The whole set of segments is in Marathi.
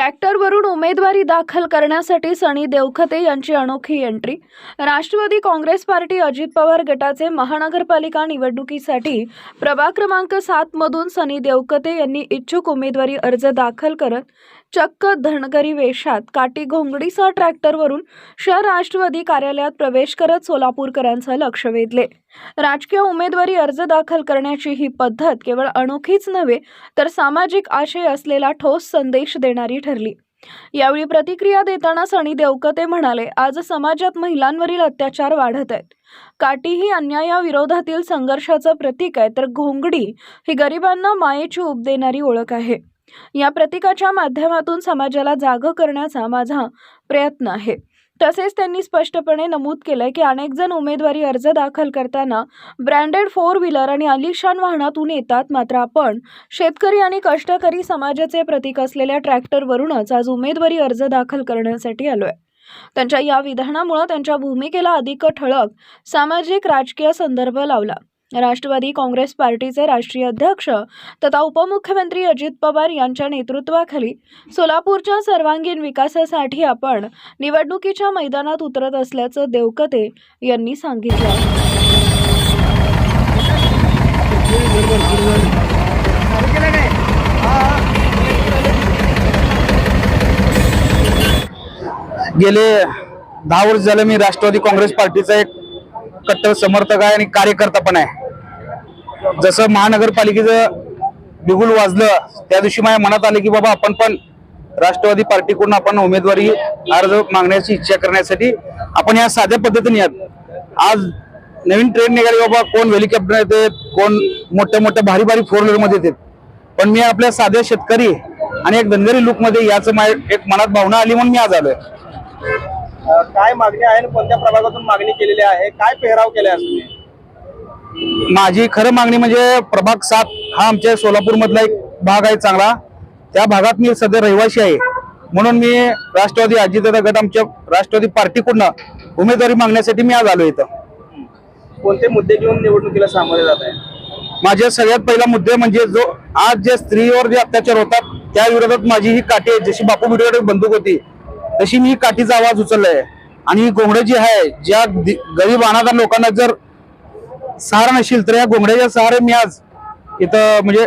ट्रॅक्टरवरून उमेदवारी दाखल करण्यासाठी सनी देवखते यांची अनोखी एंट्री। राष्ट्रवादी काँग्रेस पार्टी अजित पवार गटाचे महानगरपालिका निवडणुकीसाठी प्रभाग क्रमांक 7 मधून सनी देवखते यांनी इच्छुक उमेदवारी अर्ज दाखल करत चक्क धनगरी वेशात काटी घोंगडीसह ट्रॅक्टरवरून शहर राष्ट्रवादी कार्यालयात प्रवेश करत सोलापूरकरांचं लक्ष वेधले। राजकीय उमेदवारी अर्ज दाखल करण्याची ही पद्धत केवळ अनोखीच नव्हे तर सामाजिक आशय असलेला ठोस संदेश देणारी ठरली। यावेळी प्रतिक्रिया देताना सनी देवखते म्हणाले, आज समाजात महिलांवरील अत्याचार वाढत आहेत। काठी ही अन्यायाविरोधातील संघर्षाचं प्रतीक आहे, तर घोंगडी ही गरिबांना मायेची ऊब देणारी ओळख आहे। या प्रतीकाच्या माध्यमातून समाजाला जागं करण्याचा माझा प्रयत्न आहे। तसेच त्यांनी स्पष्टपणे नमूद केले की अनेक जण उमेदवारी अर्ज दाखल करताना ब्रँडेड 4 व्हीलर आणि आलिशान वाहनातून येतात, मात्र आपण शेतकरी आणि कष्टकरी समाजाचे प्रतीक असलेल्या ट्रॅक्टरवरूनच आज उमेदवारी अर्ज दाखल करण्यासाठी आलोय। त्यांच्या या विधानामुळे त्यांच्या भूमिकेला अधिक ठळक सामाजिक राजकीय संदर्भ लावला। राष्ट्रवादी काँग्रेस पार्टीचे राष्ट्रीय अध्यक्ष तथा उपमुख्यमंत्री अजित पवार यांच्या नेतृत्वाखाली सोलापूरच्या सर्वांगीण विकासासाठी आपण निवडणुकीच्या मैदानात उतरत असल्याचं देवखते यांनी सांगितलं। गेले 10 वर्ष झाले मी राष्ट्रवादी काँग्रेस पार्टीचा एक कट्टर समर्थक आहे आणि कार्यकर्ता पण आहे। जसं महानगरपालिकेचं बिगुल वाजलं त्या दिवशी माझ्या मनात आले की बाबा आपण पण राष्ट्रवादी पार्टीकडून आपण उमेदवारी अर्ज मागण्याची इच्छा करण्यासाठी आपण या साध्या पद्धतीने आज नवीन ट्रेन निघाली बाबा, कोण हेलिकॉप्टर येते, कोण मोठ्या भारी 4 व्हीलर मध्ये येते, पण मी आपल्या साध्या शेतकरी आणि एक धनगरी लुक मध्ये याचं एक मनात भावना आली म्हणून मी आज आलोय। काय मागणी आहे आणि कोणत्या प्रभागातून मागणी केलेली आहे, काय पेहराव केलाय तुम्ही? माझी खरं मागणी म्हणजे प्रभाग 7 हा आमच्या सोलापूर मधला एक भाग आहे चांगला। त्या भागात मी सध्या रहिवासी आहे, म्हणून मी राष्ट्रवादी अजितदादा गट आमच्या राष्ट्रवादी पार्टीकडून उमेदवारी मागण्यासाठी मी आज आलो इथं। कोणते मुद्दे घेऊन निवडणुकीला सामोरे जात आहे? माझ्या सगळ्यात पहिला मुद्दे म्हणजे जो आज जे स्त्रीवर जे अत्याचार होतात त्या विरोधात माझी ही काठी आहे। जशी बापू बिडवेकडे बंदूक होती तशी मी काठीचा आवाज उचललाय आणि ही घोंगडे जी आहे, ज्या गरीब अनाथ लोकांना जर सहारा नसेल तर या घोंगड्याच्या सहारे मी आज इथं म्हणजे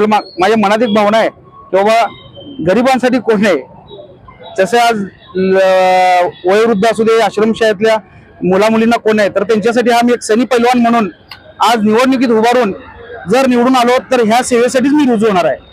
माझ्या मनात एक भावना आहे की बाबा गरिबांसाठी कोण आहे। जसे आज वयोवृद्ध असू दे, आश्रमशाळेतल्या मुला मुलींना कोण आहे, तर त्यांच्यासाठी हा मी एक सनी पैलवान म्हणून आज निवडणुकीत उभारून जर निवडून आलो तर ह्या सेवेसाठीच मी रुजू होणार आहे।